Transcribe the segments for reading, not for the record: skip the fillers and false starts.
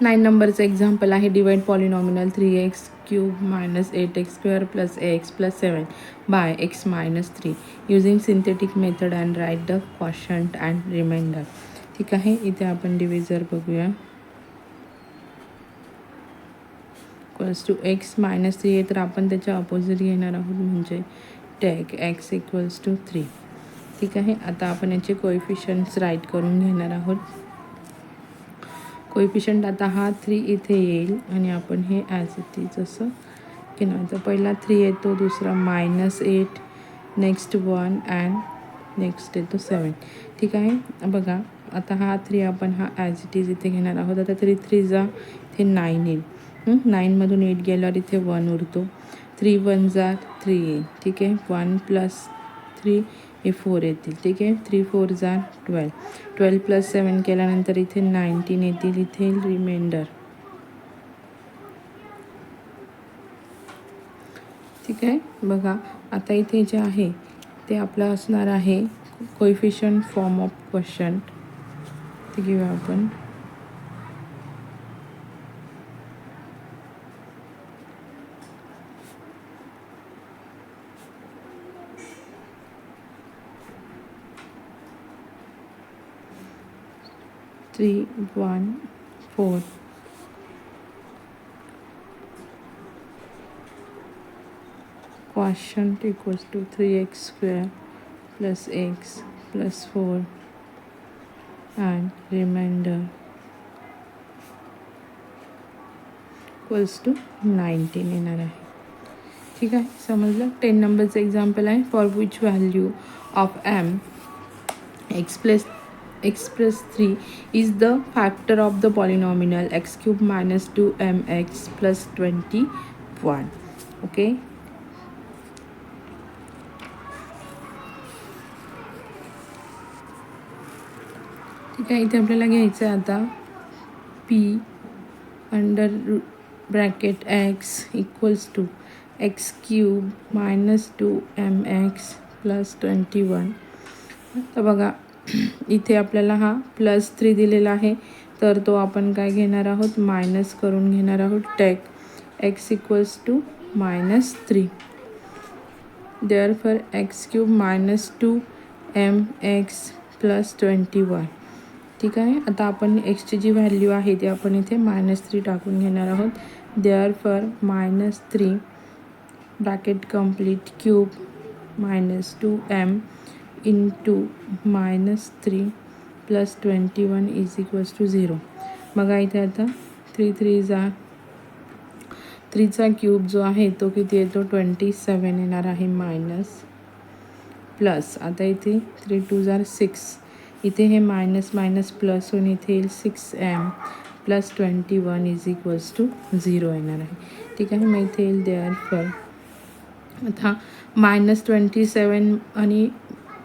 9 नंबरचं एक्झाम्पल आहे divide polynomial 3x³ - 8x² + ax + 7 by x - 3 using synthetic method and write the quotient and remainder. ठीक आहे, इथे आपण डिव्हिजर बघूया. इक्वल्स टू x - 3 आहे तर आपण त्याच्या अपोजिट घेणार आहोत म्हणजे टेक x = 3. ठीक आहे, आता आपण याचे कोएफिशियंट्स राईट करून घेणार आहोत. कोएफिशियंट आता हा 3 इथे येईल आणि आपण हे ॲज इट इज असं घेणार. तर पहिला 3 येतो, दुसरा -8, नेक्स्ट 1 अँड नेक्स्ट येतो 7. ठीक आहे, बघा आता हा 3 आपण हा ॲज इट इज इथे घेणार आहोत. आता 3 3 जा इथे 9 येईल. 9मधून 8 गेल्यावर इथे 1 उरतो. 3 1 जा 3 येईल. ठीक आहे, 1 + 3 हे 4 येतील. ठीक आहे, 3 4 जा 12. 12 + 7 केल्यानंतर इथे 19 येतील. इथे येईल रिमाइंडर. ठीक आहे, बघा आता इथे जे आहे ते आपलं असणार आहे कोएफिशियंट फॉर्म ऑफ क्वोशंट. ते घेऊया आपण. Three 1 4 quotient equals to 3x² + x + 4 and remainder equals to 19 येणार आहे. ठीक आहे, समजलं. 10 नंबरचं एक्झाम्पल आहे. For which value of m x + 3 is the factor of the polynomial x³ - 2mx + 21. Okay, ठीक आहे. इथे आपल्याला घ्यायचं आहे आता p under bracket x = x³ - 2mx + 21. तर बघा इथे आपल्याला हा +3 दिलेला आहे तर तो आपण काय घेणार आहोत, मायनस करून घेणार आहोत. Take x = -3. Therefore x³ - 2mx + 21. ठीक आहे, आता आपण एक्सची जी व्हॅल्यू आहे ती आपण इथे -3 टाकून घेणार आहोत. Therefore -3 bracket complete cube -2m into -3 + 21 = 0. बघा इथे आता 3 3 जा 3चा क्यूब जो आहे तो किती येतो, 27 येणार आहे. मायनस प्लस आता इथे 3 2 जा 6. इथे हे मायनस मायनस प्लस होऊन इथे येईल 6m + 21 = 0 येणार आहे. ठीक आहे, मग इथे येईल देअरफॉर आता -27 आणि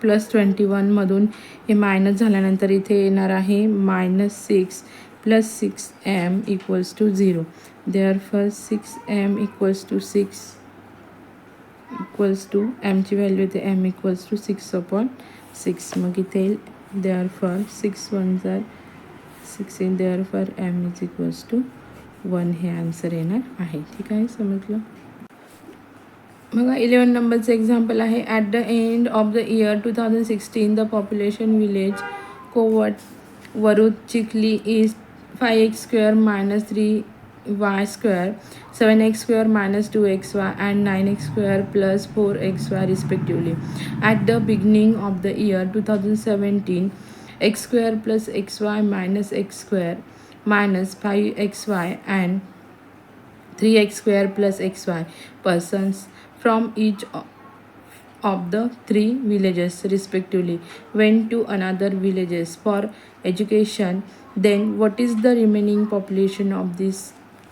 +21मधून हे मायनस झाल्यानंतर इथे येणार आहे -6 + 6m = 0. Therefore 6m = 6 equals to mची व्हॅल्यू येते m = 6/6. मग इथे येईल देअरफॉर 6 1 जा 6 येईल. देअरफॉर m = 1 हे आन्सर येणार आहे. ठीक आहे, समजलं. बघा 11 नंबरचं एक्झाम्पल आहे. At the end of the year 2016 the population village Warud Chikhli is 5x² - 3y², 7x² - 2xy and 9x² + 4xy respectively. At the beginning of the year 2017, x² + xy - x² - 5xy and 3x² + xy persons from each of the 3 villages respectively went to another villages for education. Then what is the remaining population of these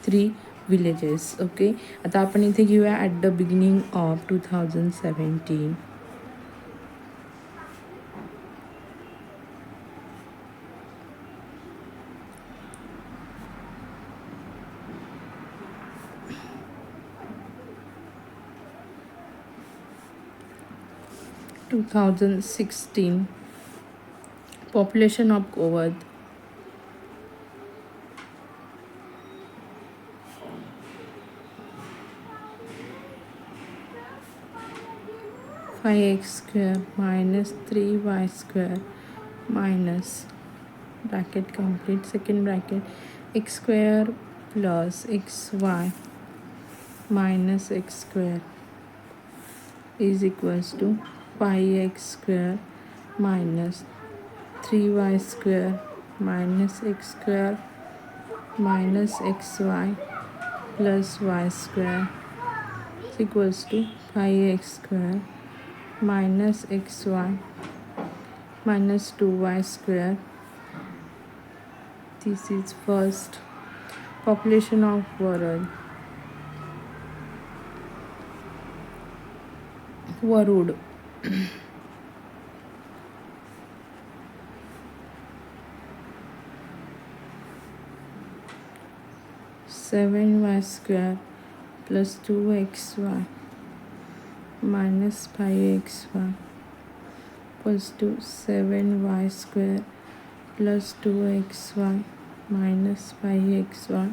3 villages? Okay, आता आपण इथे घेऊया at the beginning of 2017. Population of Govad 5x² minus 3y² minus bracket complete second bracket x² plus xy minus x² is equals to 5x² minus 3y² minus x² minus xy plus y² is equals to 5x² minus xy minus 2y². This is first population of world. Varud. 7y² plus 2xy minus 5xy equals to 7y² plus 2xy minus 5xy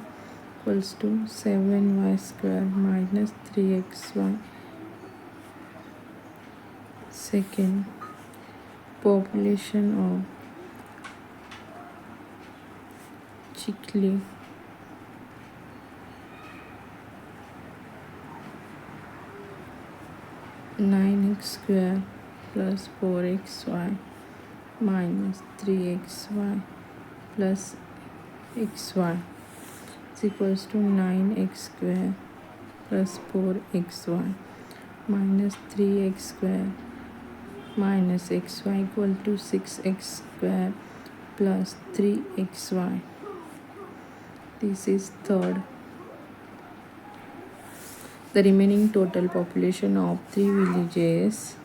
equals to 7y² minus 3xy. Second, population of Chikli. 9x² plus 4xy minus 3xy plus xy is equals to 9x² plus 4xy minus 3x² minus xy equal to 6x² plus 3xy. This is third. The remaining total population of 3 villages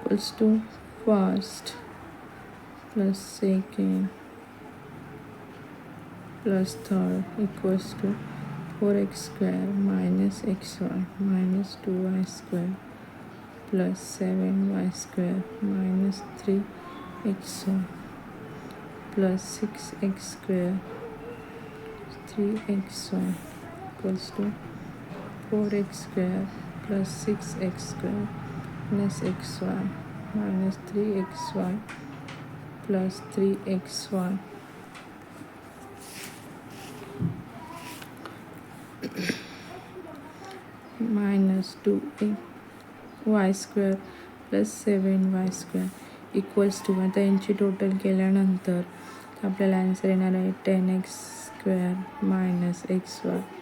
equals to first plus second plus third equals to 4x² minus xy minus 2y² plus 7y² minus 3xy plus 6x² 3xy equals to 4x² plus 6x² minus xy minus 3xy plus 3xy minus 2y² plus 7y² equals to. आता यांची total केल्यानंतर आपल्याला answer येणार आहे 10x² minus xy